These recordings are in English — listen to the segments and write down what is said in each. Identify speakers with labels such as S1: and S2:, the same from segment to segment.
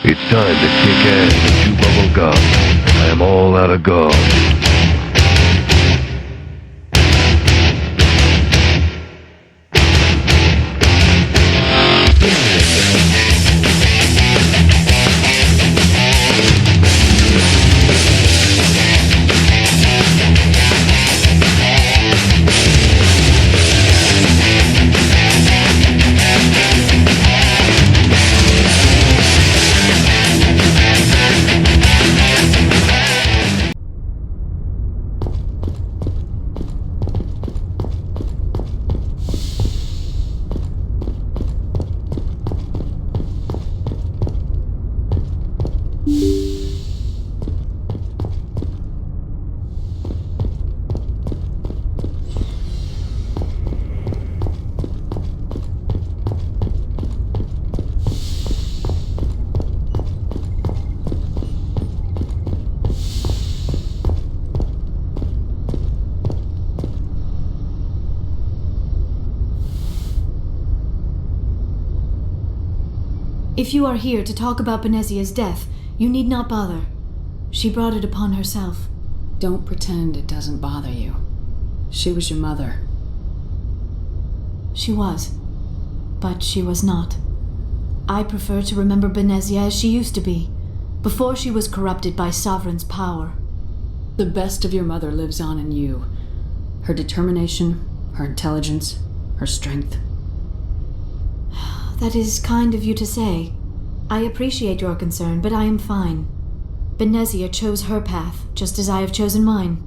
S1: It's time to kick ass and chew bubble gum. I am all out of gum.
S2: If you are here to talk about Benezia's death, you need not bother. She brought it upon herself.
S3: Don't pretend it doesn't bother you. She was your mother.
S2: She was. But she was not. I prefer to remember Benezia as she used to be, before she was corrupted by Sovereign's power.
S3: The best of your mother lives on in you. Her determination, her intelligence, her strength.
S2: That is kind of you to say. I appreciate your concern, but I am fine. Benezia chose her path, just as I have chosen mine.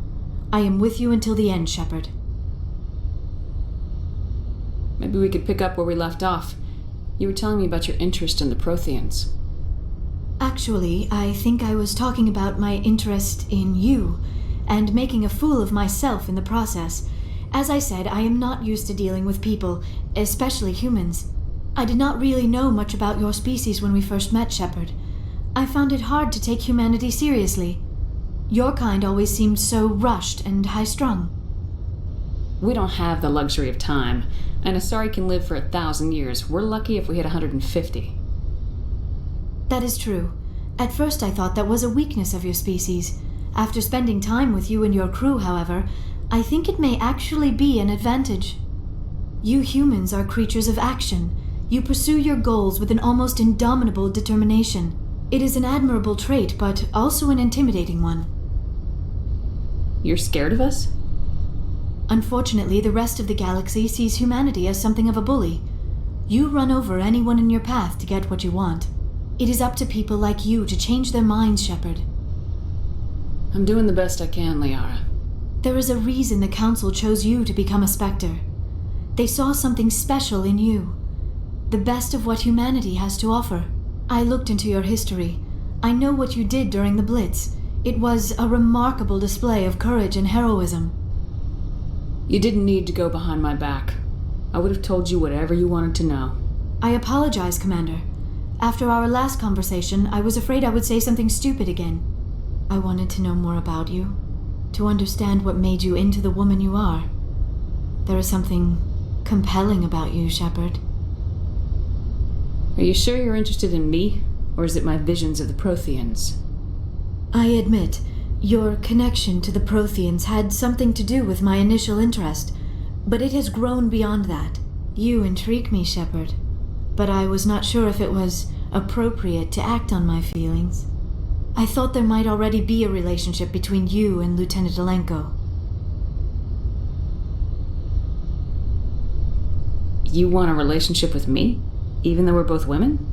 S2: I am with you until the end, Shepard.
S3: Maybe we could pick up where we left off. You were telling me about your interest in the Protheans.
S2: Actually, I think I was talking about my interest in you, and making a fool of myself in the process. As I said, I am not used to dealing with people, especially humans. I did not really know much about your species when we first met, Shepard. I found it hard to take humanity seriously. Your kind always seemed so rushed and high-strung.
S3: We don't have the luxury of time, and Asari can live for 1,000 years. We're lucky if we hit 150.
S2: That is true. At first I thought that was a weakness of your species. After spending time with you and your crew, however, I think it may actually be an advantage. You humans are creatures of action. You pursue your goals with an almost indomitable determination. It is an admirable trait, but also an intimidating one.
S3: You're scared of us?
S2: Unfortunately, the rest of the galaxy sees humanity as something of a bully. You run over anyone in your path to get what you want. It is up to people like you to change their minds, Shepard.
S3: I'm doing the best I can, Liara.
S2: There is a reason the Council chose you to become a Spectre. They saw something special in you. The best of what humanity has to offer. I looked into your history. I know what you did during the Blitz. It was a remarkable display of courage and heroism.
S3: You didn't need to go behind my back. I would have told you whatever you wanted to know.
S2: I apologize, Commander. After our last conversation, I was afraid I would say something stupid again. I wanted to know more about you, to understand what made you into the woman you are. There is something compelling about you, Shepard.
S3: Are you sure you're interested in me, or is it my visions of the Protheans?
S2: I admit, your connection to the Protheans had something to do with my initial interest, but it has grown beyond that. You intrigue me, Shepard, but I was not sure if it was appropriate to act on my feelings. I thought there might already be a relationship between you and Lieutenant Alenko.
S3: You want a relationship with me? Even though we're both women?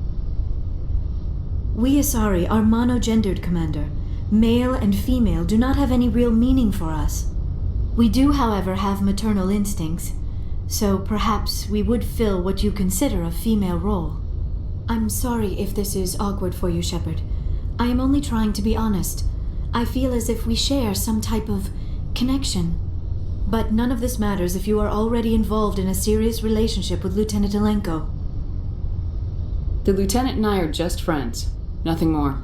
S2: We Asari are monogendered, Commander. Male and female do not have any real meaning for us. We do, however, have maternal instincts, so perhaps we would fill what you consider a female role. I'm sorry if this is awkward for you, Shepard. I am only trying to be honest. I feel as if we share some type of connection. But none of this matters if you are already involved in a serious relationship with Lieutenant Alenko.
S3: The Lieutenant and I are just friends. Nothing more.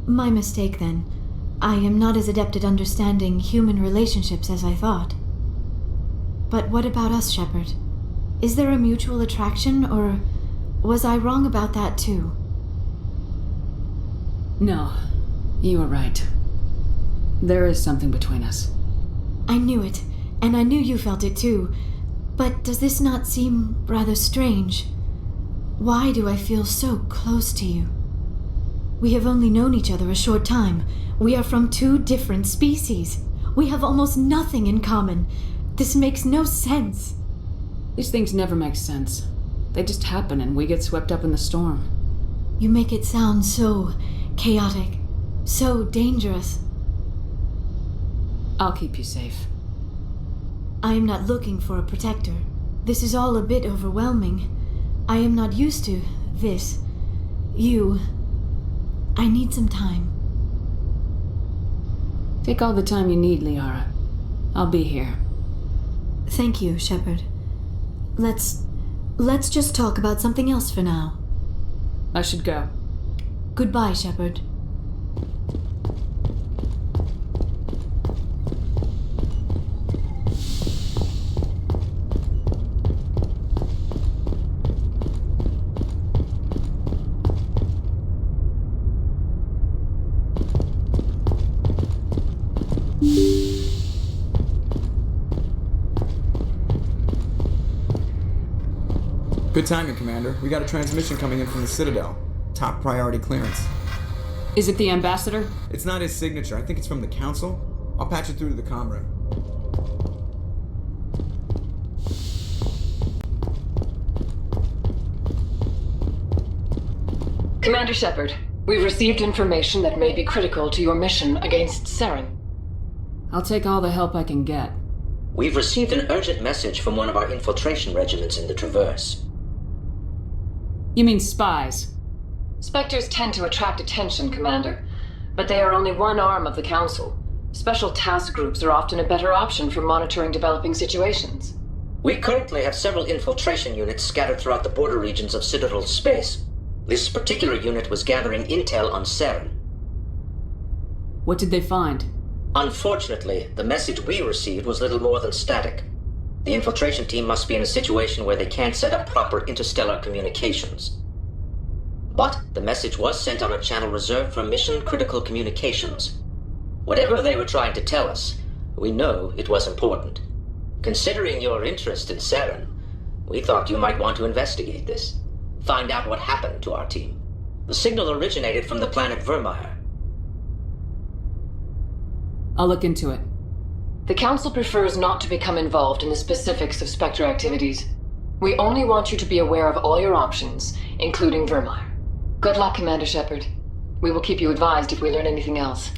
S2: My mistake, then. I am not as adept at understanding human relationships as I thought. But what about us, Shepard? Is there a mutual attraction, or was I wrong about that too?
S3: No, you were right. There is something between us.
S2: I knew it, and I knew you felt it too. But does this not seem rather strange? Why do I feel so close to you? We have only known each other a short time. We are from two different species. We have almost nothing in common. This makes no sense.
S3: These things never make sense. They just happen and we get swept up in the storm.
S2: You make it sound so chaotic, so dangerous.
S3: I'll keep you safe.
S2: I am not looking for a protector. This is all a bit overwhelming. I am not used to this. You. I need some time.
S3: Take all the time you need, Liara. I'll be here.
S2: Thank you, Shepard. Let's just talk about something else for now.
S3: I should go.
S2: Goodbye, Shepard.
S4: Good timing, Commander. We got a transmission coming in from the Citadel. Top priority clearance.
S3: Is it the Ambassador?
S4: It's not his signature. I think it's from the Council. I'll patch it through to the comm room.
S5: Commander Shepard, we've received information that may be critical to your mission against Saren.
S3: I'll take all the help I can get.
S6: We've received an urgent message from one of our infiltration regiments in the Traverse.
S3: You mean spies?
S5: Spectres tend to attract attention, Commander, but they are only one arm of the Council. Special task groups are often a better option for monitoring developing situations.
S6: We currently have several infiltration units scattered throughout the border regions of Citadel space. This particular unit was gathering intel on Saren.
S3: What did they find?
S6: Unfortunately, the message we received was little more than static. The infiltration team must be in a situation where they can't set up proper interstellar communications. But the message was sent on a channel reserved for mission-critical communications. Whatever they were trying to tell us, we know it was important. Considering your interest in Saren, we thought you might want to investigate this. Find out what happened to our team. The signal originated from the planet Vermeer.
S3: I'll look into it.
S5: The Council prefers not to become involved in the specifics of Spectre activities. We only want you to be aware of all your options, including Vermeer. Good luck, Commander Shepard. We will keep you advised if we learn anything else.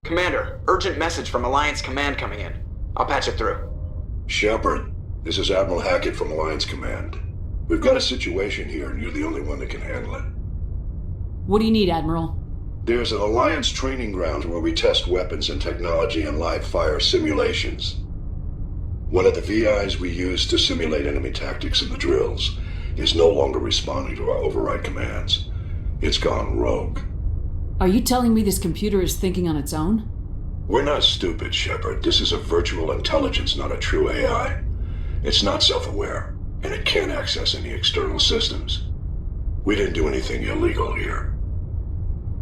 S4: Commander, urgent message from Alliance Command coming in. I'll patch it through.
S7: Shepard, this is Admiral Hackett from Alliance Command. We've got a situation here, and you're the only one that can handle it.
S3: What do you need, Admiral?
S7: There's an Alliance training ground where we test weapons and technology in live-fire simulations. One of the VIs we use to simulate enemy tactics in the drills is no longer responding to our override commands. It's gone rogue.
S3: Are you telling me this computer is thinking on its own?
S7: We're not stupid, Shepard. This is a virtual intelligence, not a true AI. It's not self-aware, and it can't access any external systems. We didn't do anything illegal here.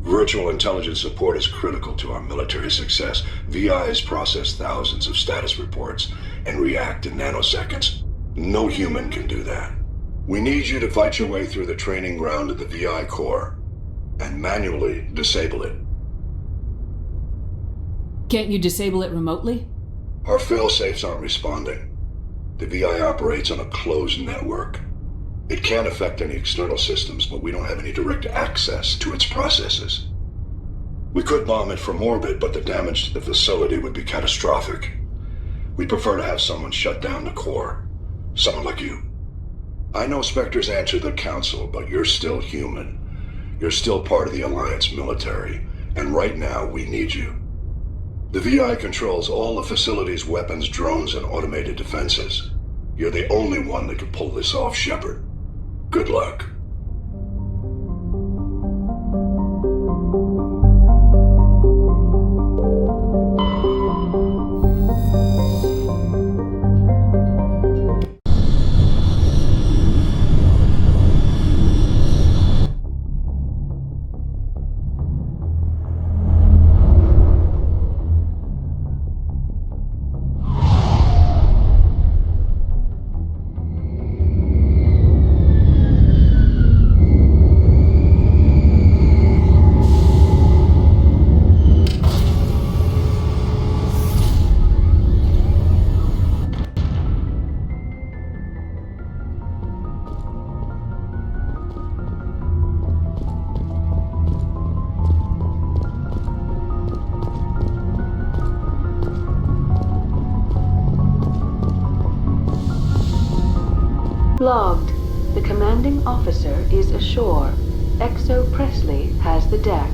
S7: Virtual intelligence support is critical to our military success. VIs process thousands of status reports and react in nanoseconds. No human can do that. We need you to fight your way through the training ground of the VI core and manually disable it.
S3: Can't you disable it remotely?
S7: Our failsafes aren't responding. The VI operates on a closed network. It can't affect any external systems, but we don't have any direct access to its processes. We could bomb it from orbit, but the damage to the facility would be catastrophic. We'd prefer to have someone shut down the core. Someone like you. I know Spectres answer the Council, but you're still human. You're still part of the Alliance military, and right now we need you. The VI controls all the facility's weapons, drones, and automated defenses. You're the only one that can pull this off, Shepard. Good luck.
S5: Logged. The commanding officer is ashore. Exo Presley has the deck.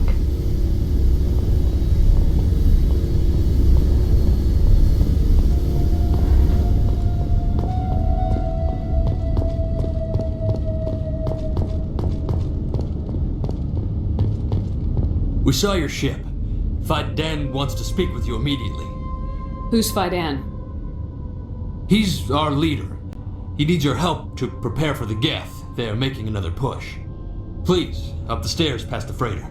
S8: We saw your ship. Faidan wants to speak with you immediately.
S3: Who's Faidan?
S8: He's our leader. He needs your help to prepare for the Geth. They are making another push. Please, up the stairs past the freighter.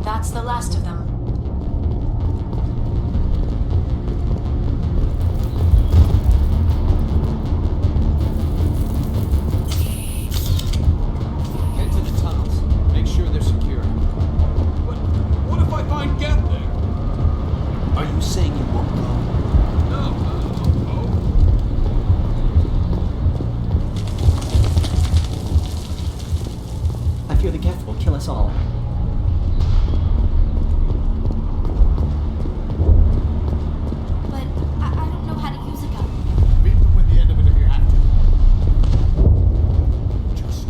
S2: That's the last of them.
S8: Head to the tunnels. Make sure they're secure. What if I find Geth there? Are you saying you won't go? No.
S9: I fear the Geth will kill us all.
S2: But I don't know how to use a gun.
S8: Beat them with the end of it if you have to. Just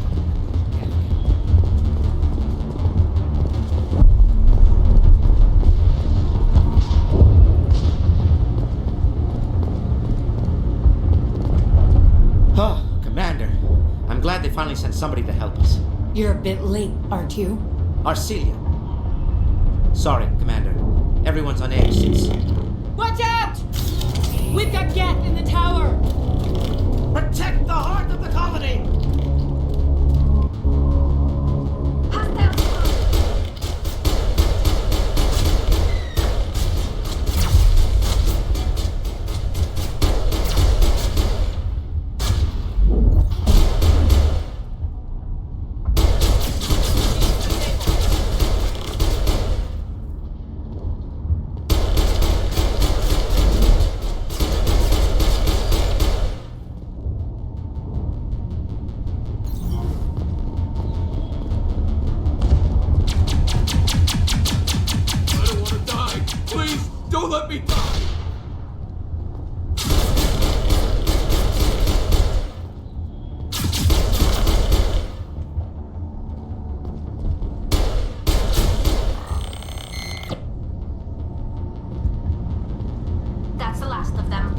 S9: Oh, Commander. I'm glad they finally sent somebody to help us.
S10: You're a bit late, aren't you? Arcelia. Sorry, Commander. Everyone's on exits.
S11: Watch out! We've got Geth in the tower!
S10: Protect the heart of the colony!
S8: Don't let me die!
S11: That's the last of them.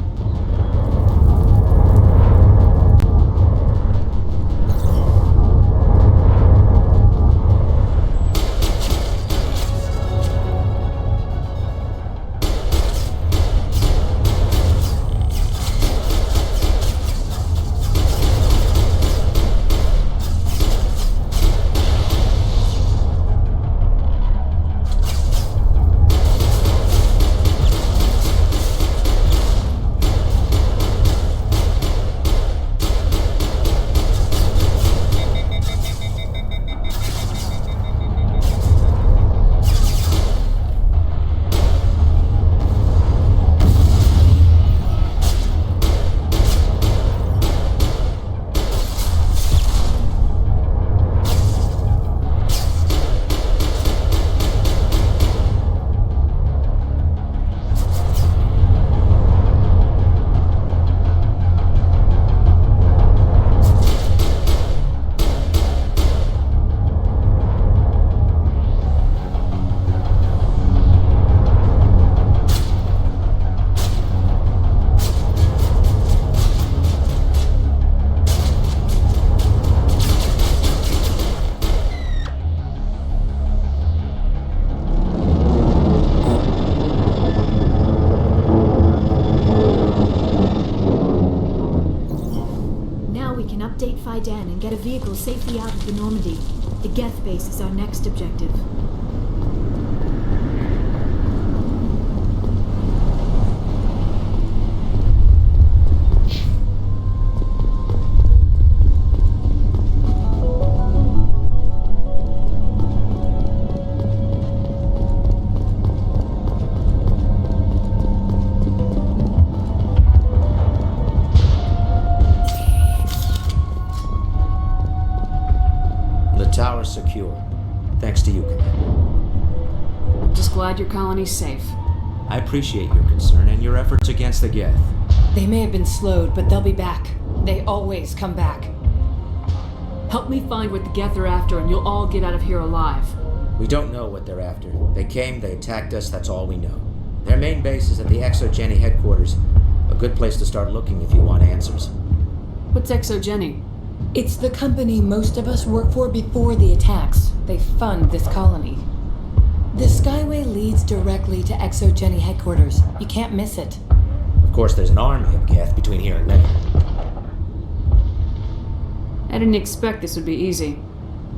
S2: Update Phi-Dan and get a vehicle safely out of the Normandy. The Geth base is our next objective.
S10: Tower's secure. Thanks to you, Commander.
S3: I'm just glad your colony's safe.
S10: I appreciate your concern and your efforts against the Geth.
S11: They may have been slowed, but they'll be back. They always come back.
S3: Help me find what the Geth are after, and you'll all get out of here alive.
S10: We don't know what they're after. They came, they attacked us, that's all we know. Their main base is at the ExoGeni headquarters. A good place to start looking if you want answers.
S3: What's ExoGeni?
S11: It's the company most of us work for before the attacks. They fund this colony. The Skyway leads directly to ExoGeni headquarters. You can't miss it.
S10: Of course, there's an army of Geth between here and there.
S3: I didn't expect this would be easy.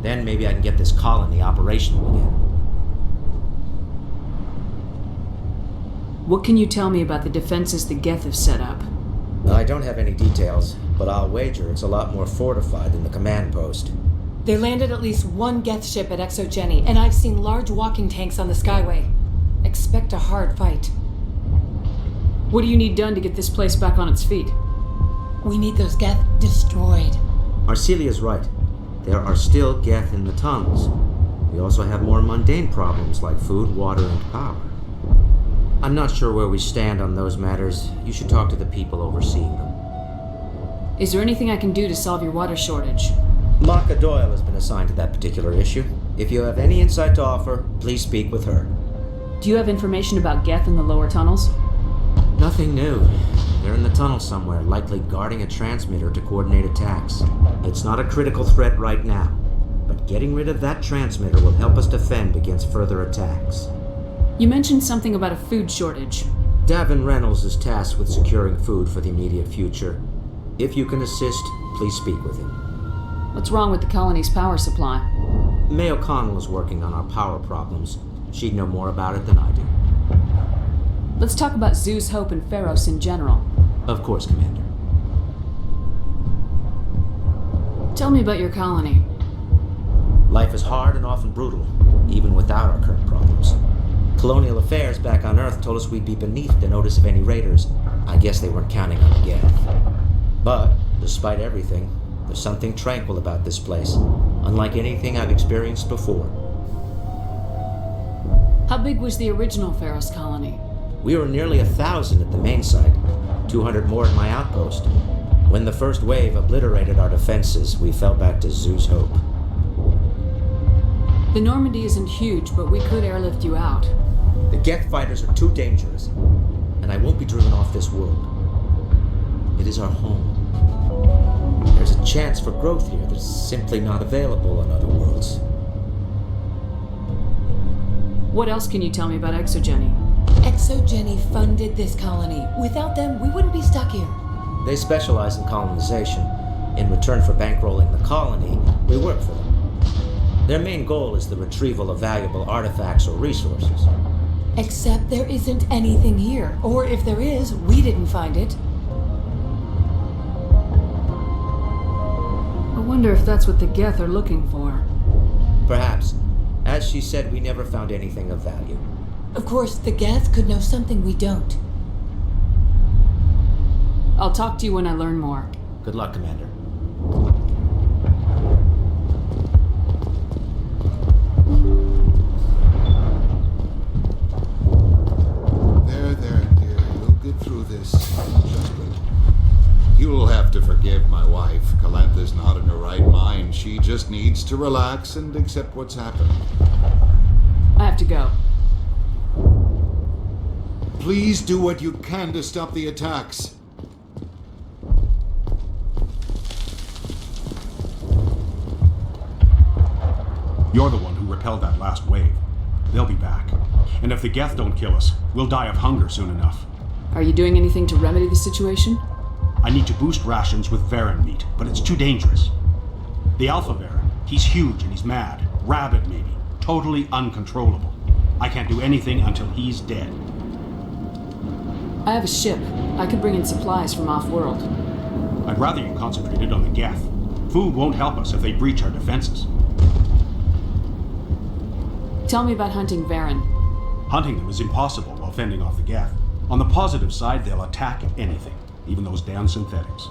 S10: Then maybe I can get this colony operational again.
S3: What can you tell me about the defenses the Geth have set up?
S10: I don't have any details, but I'll wager it's a lot more fortified than the command post.
S11: They landed at least one Geth ship at ExoGeni, and I've seen large walking tanks on the Skyway. Expect a hard fight.
S3: What do you need done to get this place back on its feet?
S11: We need those Geth destroyed.
S10: Arcelia's right. There are still Geth in the tunnels. We also have more mundane problems like food, water, and power. I'm not sure where we stand on those matters. You should talk to the people overseeing them.
S3: Is there anything I can do to solve your water shortage?
S10: Maka Doyle has been assigned to that particular issue. If you have any insight to offer, please speak with her.
S3: Do you have information about Geth in the lower tunnels?
S10: Nothing new. They're in the tunnel somewhere, likely guarding a transmitter to coordinate attacks. It's not a critical threat right now, but Getting rid of that transmitter will help us defend against further attacks.
S3: You mentioned something about a food shortage.
S10: Davin Reynolds is tasked with securing food for the immediate future. If you can assist, please speak with him.
S3: What's wrong with the colony's power supply?
S10: May O'Connell is working on our power problems. She'd know more about it than I do.
S3: Let's talk about Zeus, Hope, and Pharos in general.
S10: Of course, Commander.
S3: Tell me about your colony.
S10: Life is hard and often brutal, even without our current problems. Colonial Affairs back on Earth told us we'd be beneath the notice of any raiders. I guess they weren't counting on the Geth. But, despite everything, there's something tranquil about this place, unlike anything I've experienced before.
S3: How big was the original Pharos colony?
S10: We were nearly 1,000 at the main site, 200 more at my outpost. When the first wave obliterated our defenses, we fell back to Zeus Hope.
S3: The Normandy isn't huge, but we could airlift you out.
S10: The Geth fighters are too dangerous, and I won't be driven off this world. It is our home. There's a chance for growth here that's simply not available on other worlds.
S3: What else can you tell me about Exogeny?
S11: Exogeny funded this colony. Without them, we wouldn't be stuck here.
S10: They specialize in colonization. In return for bankrolling the colony, we work for them. Their main goal is the retrieval of valuable artifacts or resources.
S11: Except there isn't anything here. Or if there is, we didn't find it.
S3: I wonder if that's what the Geth are looking for.
S10: Perhaps. As she said, we never found anything of value.
S11: Of course, the Geth could know something we don't.
S3: I'll talk to you when I learn more.
S10: Good luck, Commander.
S12: There, dear. You'll get through this. Just good. You'll have to forgive my wife. Calantha's not in her right mind. She just needs to relax and accept what's happened.
S3: I have to go.
S12: Please do what you can to stop the attacks.
S13: You're the one who repelled that last wave. They'll be back. And if the Geth don't kill us, we'll die of hunger soon enough.
S3: Are you doing anything to remedy the situation?
S13: I need to boost rations with Varen meat, but it's too dangerous. The Alpha Varen, he's huge and he's mad. Rabid, maybe. Totally uncontrollable. I can't do anything until he's dead.
S3: I have a ship. I could bring in supplies from off-world.
S13: I'd rather you concentrated on the Geth. Food won't help us if they breach our defenses.
S3: Tell me about hunting Varen.
S13: Hunting them is impossible while fending off the Geth. On the positive side, they'll attack anything, even those damn synthetics.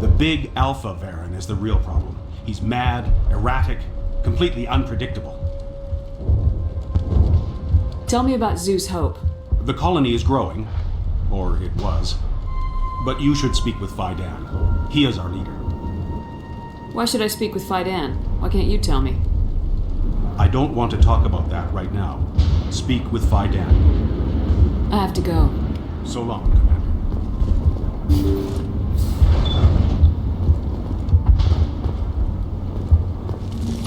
S13: The big Alpha Varen is the real problem. He's mad, erratic, completely unpredictable.
S3: Tell me about Zeus Hope.
S13: The colony is growing, or it was. But you should speak with Faidan. He is our leader.
S3: Why should I speak with Faidan? Why can't you tell me?
S13: I don't want to talk about that right now. Speak with Faidan.
S3: I have to go.
S13: So long, Commander.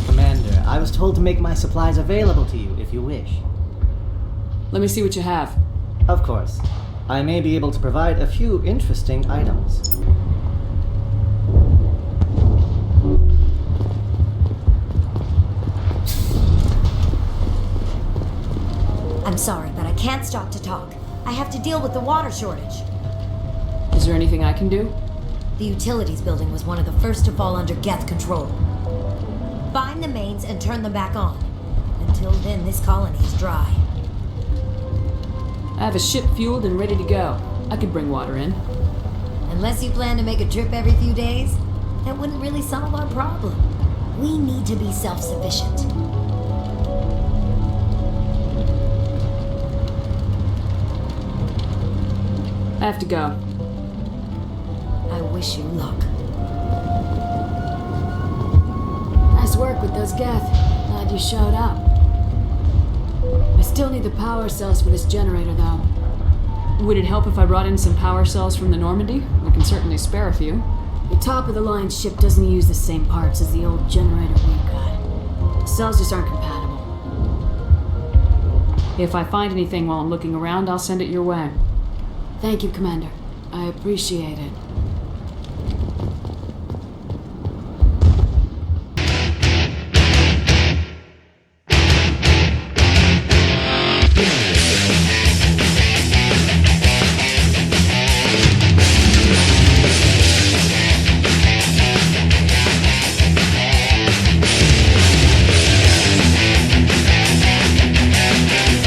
S9: Commander, I was told to make my supplies available to you if you wish.
S3: Let me see what you have.
S9: Of course. I may be able to provide a few interesting items.
S14: I'm sorry, but I can't stop to talk. I have to deal with the water shortage.
S3: Is there anything I can do?
S14: The utilities building was one of the first to fall under Geth control. Find the mains and turn them back on. Until then, this colony is dry.
S3: I have a ship fueled and ready to go. I could bring water in.
S14: Unless you plan to make a trip every few days, that wouldn't really solve our problem. We need to be self-sufficient.
S3: I have to go.
S14: I wish you luck.
S3: Nice work with those Geth. Glad you showed up. I still need the power cells for this generator, though. Would it help if I brought in some power cells from the Normandy? We can certainly spare a few. The top-of-the-line ship doesn't use the same parts as the old generator we've got. The cells just aren't compatible.
S11: If I find anything while I'm looking around, I'll send it your way.
S3: Thank you, Commander. I appreciate it.